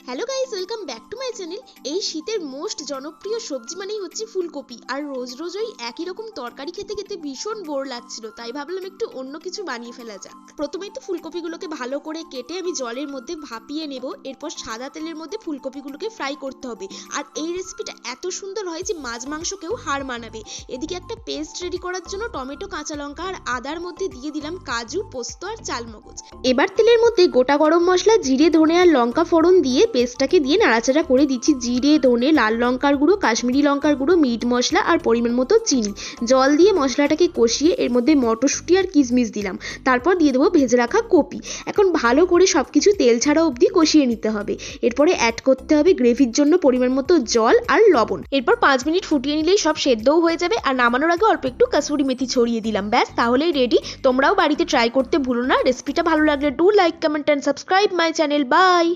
Hello guys, welcome back to my channel. এই শীতের most জনপ্রিয় সবজি মানেই হচ্ছে ফুলকপি। আর রোজ রোজ ওই একই রকম তরকারি খেতে খেতে ভীষণ বোর লাগছিল, তাই ভাবলাম একটু অন্য কিছু বানিয়ে ফেলা যাক। প্রথমেই তো ফুলকপিগুলোকে ভালো করে কেটে আমি জলের মধ্যে ভাপিয়ে নেব। এরপর সাদা তেলের মধ্যে ফুলকপিগুলোকে ফ্রাই করতে হবে। আর এই রেসিপিটা এত সুন্দর হয় যে মাছ মাংসকেও হার মানাবে। এদিকে একটা পেস্ট রেডি করার জন্য টমেটো, কাঁচা লঙ্কা আর আদার মধ্যে দিয়ে দিলাম কাজু, পোস্ত আর চালমগজ। এবার তেলের মধ্যে গোটা গরম মশলা, জিরে, ধনে আর লঙ্কা ফোড়ন দিয়ে পেস্টটাকে দিয়ে নাড়াচাড়া করে দিচ্ছি। জিরে, ধনে, লাল লঙ্কার গুঁড়ো, কাশ্মীরি লঙ্কার গুঁড়ো, মিট মশলা আর পরিমাণ মতো চিনি। জল দিয়ে মশলাটাকে কষিয়ে এর মধ্যে মটরশুঁটি আর কিশমিশ দিলাম। তারপর দিয়ে দেবো ভেজে রাখা কপি। এখন ভালো করে সবকিছু তেল ছাড়া অবধি কষিয়ে নিতে হবে। এরপরে অ্যাড করতে হবে গ্রেভির জন্য পরিমাণ মতো জল আর লবণ। এরপর 5 মিনিট ফুটিয়ে নিলেই সব সেদ্ধও হয়ে যাবে। আর নামানোর আগে অল্প একটু কাসুরি মেথি ছড়িয়ে দিলাম। ব্যাস, তাহলেই রেডি। তোমরাও বাড়িতে ট্রাই করতে ভুলো না। রেসিপিটা ভালো লাগলে do like, comment and subscribe my channel. By.